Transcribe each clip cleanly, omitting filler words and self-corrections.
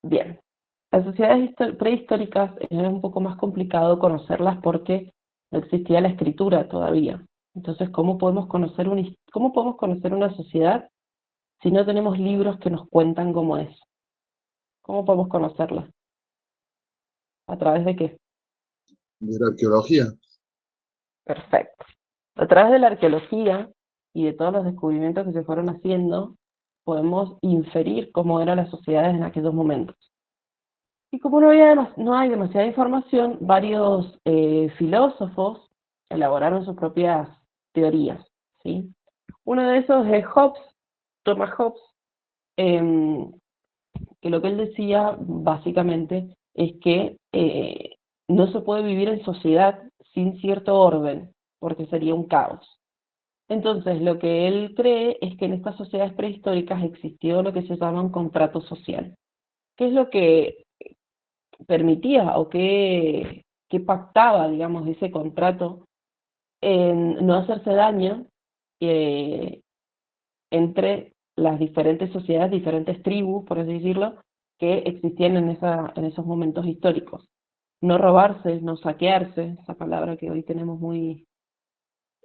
Bien. Las sociedades prehistóricas es un poco más complicado conocerlas porque no existía la escritura todavía. Entonces, cómo podemos conocer una sociedad si no tenemos libros que nos cuentan cómo es? ¿Cómo podemos conocerla? ¿A través de qué? de la arqueología. Perfecto. A través de la arqueología y de todos los descubrimientos que se fueron haciendo, podemos inferir cómo eran las sociedades en aquellos momentos. Y como no hay demasiada información, varios filósofos elaboraron sus propias teorías, ¿sí? Uno de esos es Hobbes, Thomas Hobbes, em, que lo que él decía básicamente es que no se puede vivir en sociedad sin cierto orden, porque sería un caos. Entonces, lo que él cree es que en estas sociedades prehistóricas existió lo que se llama un contrato social. ¿Qué es lo que permitía o qué pactaba, digamos, ese contrato en no hacerse daño eh, entre las diferentes sociedades, diferentes tribus, por así decirlo, que existían en esos momentos históricos? No robarse, no saquearse, esa palabra que hoy tenemos muy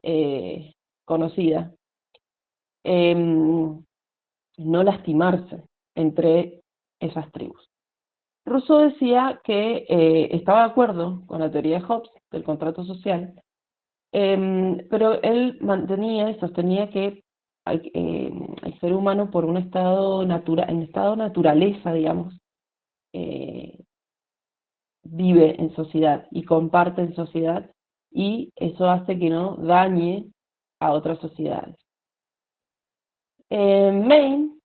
eh, conocida, em, no lastimarse entre esas tribus. Rousseau decía que estaba de acuerdo con la teoría de Hobbes del contrato social, pero él mantenía y sostenía que el ser humano por un en estado naturaleza, digamos, eh, vive en sociedad y comparte en sociedad, y eso hace que no dañe a otras sociedades. Maine,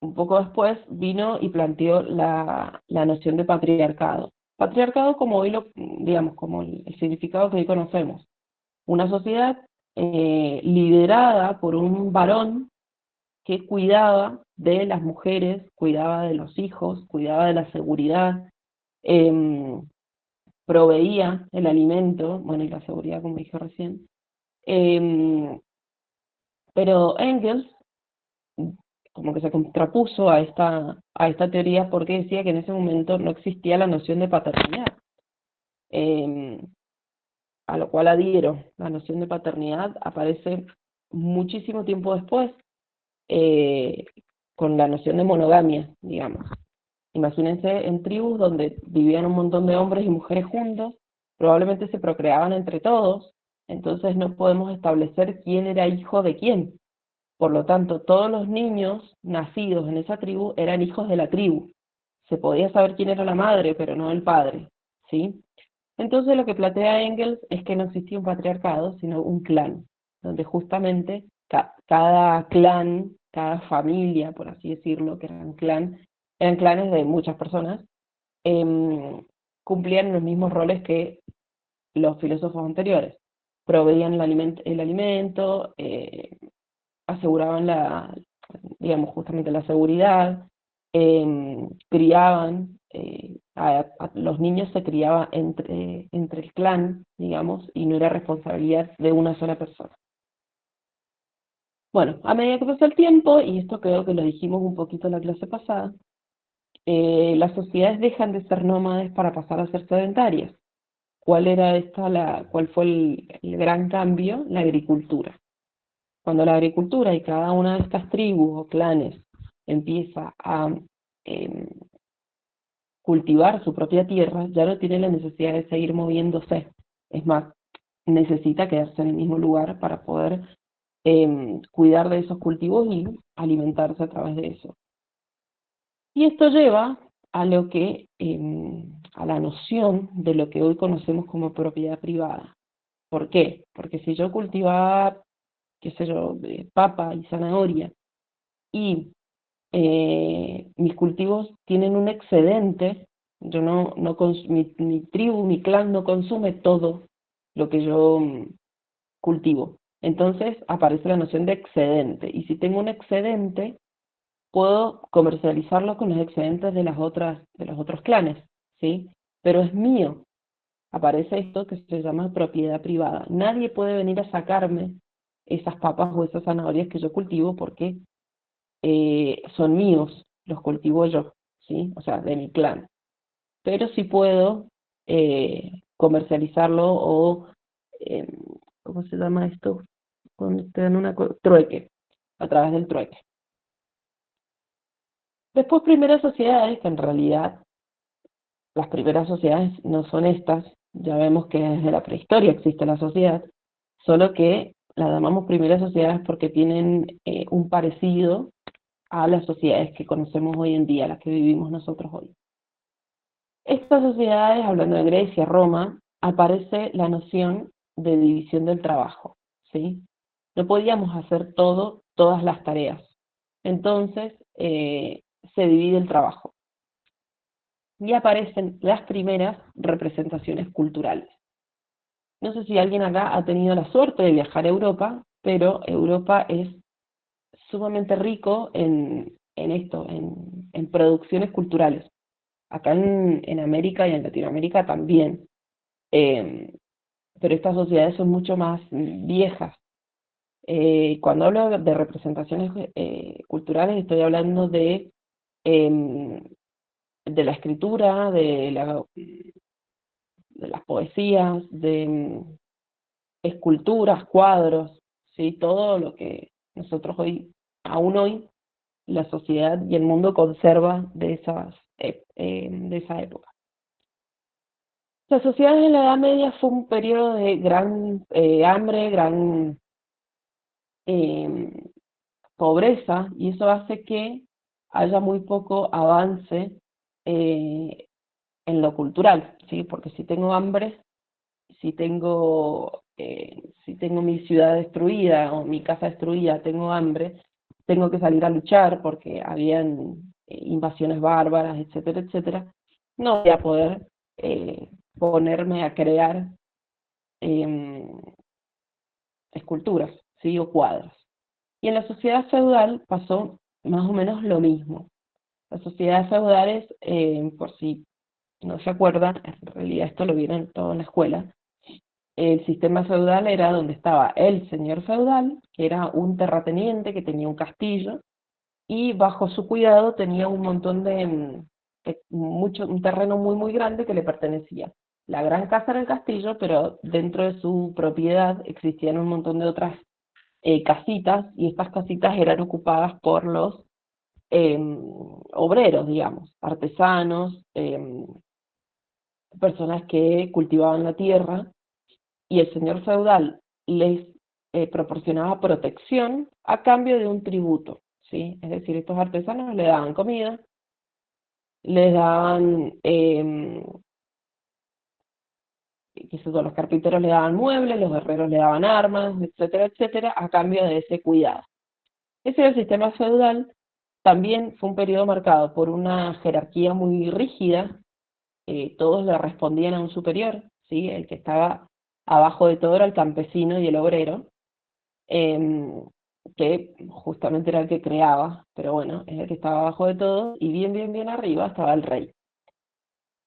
un poco después, vino y planteó la noción de patriarcado. Patriarcado como hoy digamos, como el significado que hoy conocemos. Una sociedad liderada por un varón que cuidaba de las mujeres, cuidaba de los hijos, cuidaba de la seguridad, eh, proveía el alimento, bueno, y la seguridad, como dije recién. Eh, pero Engels como que se contrapuso a esta teoría porque decía que en ese momento no existía la noción de paternidad, eh, a lo cual adhiero. La noción de paternidad aparece muchísimo tiempo después, eh, con la noción de monogamia, digamos. Imagínense en tribus donde vivían un montón de hombres y mujeres juntos, probablemente se procreaban entre todos, entonces no podemos establecer quién era hijo de quién. Por lo tanto, todos los niños nacidos en esa tribu eran hijos de la tribu. Se podía saber quién era la madre, pero no el padre, ¿sí? Entonces lo que plantea Engels es que no existía un patriarcado, sino un clan, donde justamente cada clan, cada familia, por así decirlo, que eran clanes de muchas personas, em, cumplían los mismos roles que los filósofos anteriores. Proveían el alimento, aseguraban digamos, justamente la seguridad, criaban, a los niños se criaba entre el clan, digamos, y no era responsabilidad de una sola persona. Bueno, a medida que pasa el tiempo, y esto creo que lo dijimos un poquito en la clase pasada, las sociedades dejan de ser nómades para pasar a ser sedentarias. ¿Cuál fue el gran cambio? La agricultura. Cuando la agricultura y cada una de estas tribus o clanes empieza a em, cultivar su propia tierra, ya no tiene la necesidad de seguir moviéndose. Es más, necesita quedarse en el mismo lugar para poder cuidar de esos cultivos y alimentarse a través de eso. Y esto lleva a a la noción de lo que hoy conocemos como propiedad privada. ¿Por qué? Porque si yo cultivaba, qué sé yo, papa y zanahoria, y mis cultivos tienen un excedente, yo mi tribu, mi clan no consume todo lo que yo cultivo. Entonces aparece la noción de excedente. Y si tengo un excedente, puedo comercializarlo con los excedentes de los otros clanes, ¿sí? Pero es mío. Aparece esto que se llama propiedad privada. Nadie puede venir a sacarme esas papas o esas zanahorias que yo cultivo porque son míos, los cultivo yo, ¿sí? O sea, de mi clan. Pero sí puedo comercializarlo o, eh, ¿cómo se llama esto? Cuando te dan trueque, a través del trueque. Después primeras sociedades, que en realidad las primeras sociedades no son estas, ya vemos que desde la prehistoria existe la sociedad, solo que las llamamos primeras sociedades porque tienen un parecido a las sociedades que conocemos hoy en día, las que vivimos nosotros hoy. Estas sociedades, hablando de Grecia, Roma, aparece la noción de división del trabajo, ¿sí? No podíamos hacer todas las tareas. Entonces, se divide el trabajo. Y aparecen las primeras representaciones culturales. No sé si alguien acá ha tenido la suerte de viajar a Europa, pero Europa es sumamente rico en esto, en producciones culturales. Acá en América y en Latinoamérica también. Eh, pero estas sociedades son mucho más viejas. Cuando hablo de representaciones culturales, estoy hablando em, de la escritura, de las poesías, de esculturas, cuadros, ¿sí? Todo lo que nosotros hoy, aún hoy, la sociedad y el mundo conserva de esa época. La sociedad en la Edad Media fue un periodo de gran hambre, gran eh, pobreza, y eso hace que haya muy poco avance eh, en lo cultural, ¿sí? Porque si tengo hambre, si tengo mi ciudad destruida o mi casa destruida, tengo hambre, tengo que salir a luchar porque habían invasiones bárbaras, etcétera, etcétera, no voy a poder ponerme a crear em, esculturas, ¿sí? O cuadros. Y en la sociedad feudal pasó más o menos lo mismo. Las sociedades feudales, por si no se acuerdan, en realidad esto lo vieron todo en la escuela, el sistema feudal era donde estaba el señor feudal, que era un terrateniente que tenía un castillo, y bajo su cuidado tenía un montón un terreno muy muy grande que le pertenecía. La gran casa era el castillo, pero dentro de su propiedad existían un montón de otras casitas, y estas casitas eran ocupadas por los obreros, digamos, artesanos, personas que cultivaban la tierra, y el señor feudal les proporcionaba protección a cambio de un tributo, ¿sí? Es decir, estos artesanos le daban comida, les daban, qué sé yo, los carpinteros le daban muebles, los herreros le daban armas, etcétera, etcétera, a cambio de ese cuidado. Ese era el sistema feudal. También fue un periodo marcado por una jerarquía muy rígida, todos le respondían a un superior, ¿sí? El que estaba abajo de todo era el campesino y el obrero, em, que justamente era el que creaba, pero bueno, es el que estaba abajo de todo, y bien, bien, bien arriba estaba el rey.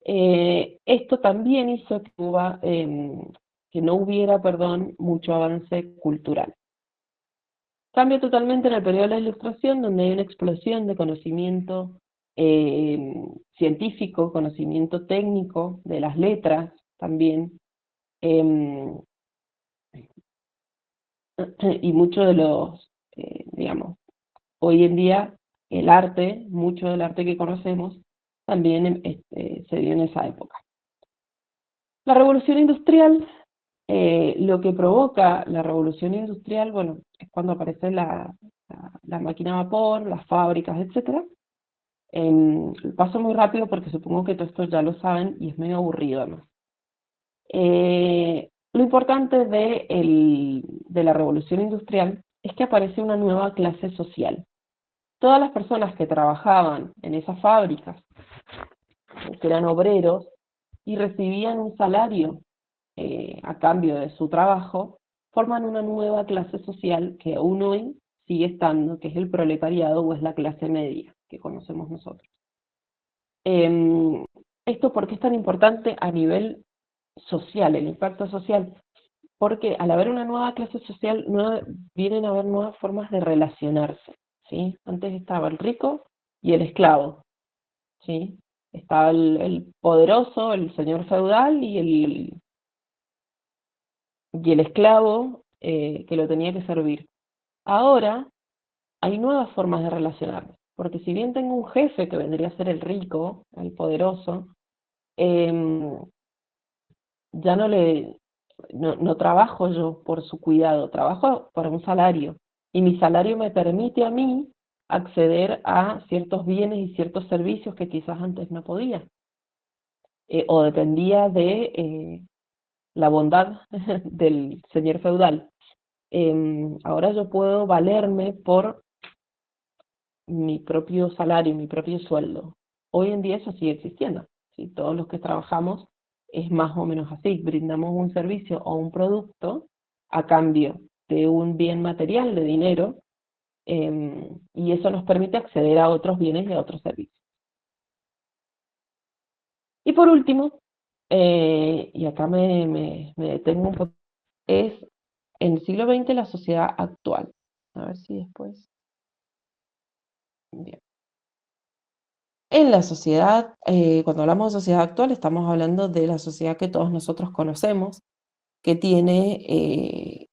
Esto también hizo que no hubiera, perdón, mucho avance cultural. Cambia totalmente en el periodo de la Ilustración, donde hay una explosión de conocimiento científico, conocimiento técnico, de las letras también, em, y muchos de digamos, hoy en día el arte, mucho del arte que conocemos, también se dio en esa época. La revolución industrial, lo que provoca la revolución industrial, bueno, es cuando aparece la máquina a vapor, las fábricas, etcétera. Paso muy rápido porque supongo que todo esto ya lo saben y es medio aburrido, ¿no? Lo importante de la revolución industrial es que aparece una nueva clase social. Todas las personas que trabajaban en esas fábricas, que eran obreros, y recibían un salario a cambio de su trabajo, forman una nueva clase social que aún hoy sigue estando, que es el proletariado o es la clase media que conocemos nosotros. ¿Esto por qué es tan importante a nivel social, el impacto social? Porque al haber una nueva clase social, vienen a haber nuevas formas de relacionarse, ¿sí? Antes estaba el rico y el esclavo. ¿sí? Estaba el poderoso, el señor feudal y el esclavo que lo tenía que servir. Ahora hay nuevas formas de relacionarme, porque si bien tengo un jefe que vendría a ser el rico, el poderoso, em, ya no trabajo yo por su cuidado, trabajo para un salario, y mi salario me permite a mí acceder a ciertos bienes y ciertos servicios que quizás antes no podía, o dependía de la bondad del señor feudal. Ahora yo puedo valerme por mi propio salario, mi propio sueldo. Hoy en día eso sigue existiendo, ¿sí? Todos los que trabajamos es más o menos así, brindamos un servicio o un producto a cambio de un bien material, de dinero, y eso nos permite acceder a otros bienes y a otros servicios. Y por último, y acá me detengo un poco, es en el siglo XX la sociedad actual. A ver si después... Bien. En la sociedad, cuando hablamos de sociedad actual, estamos hablando de la sociedad que todos nosotros conocemos, que tiene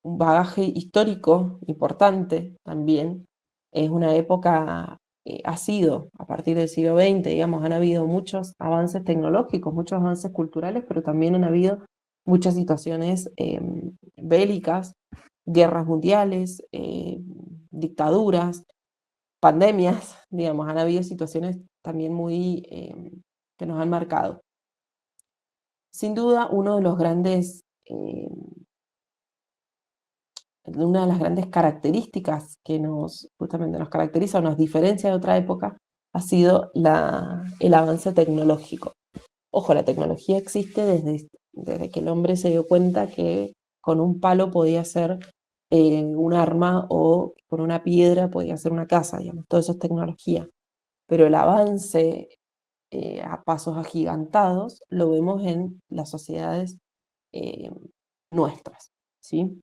un bagaje histórico importante también. Es una época, ha sido, a partir del siglo XX, digamos, han habido muchos avances tecnológicos, muchos avances culturales, pero también han habido muchas situaciones bélicas, guerras mundiales, dictaduras, pandemias, digamos, han habido situaciones también muy que nos han marcado. Sin duda, una de las grandes características que justamente nos caracteriza o nos diferencia de otra época ha sido el avance tecnológico. Ojo, la tecnología existe desde que el hombre se dio cuenta que con un palo podía hacer un arma o con una piedra podía hacer una casa, digamos, todo eso es tecnología. Pero el avance a pasos agigantados lo vemos en las sociedades eh, nuestras, ¿sí?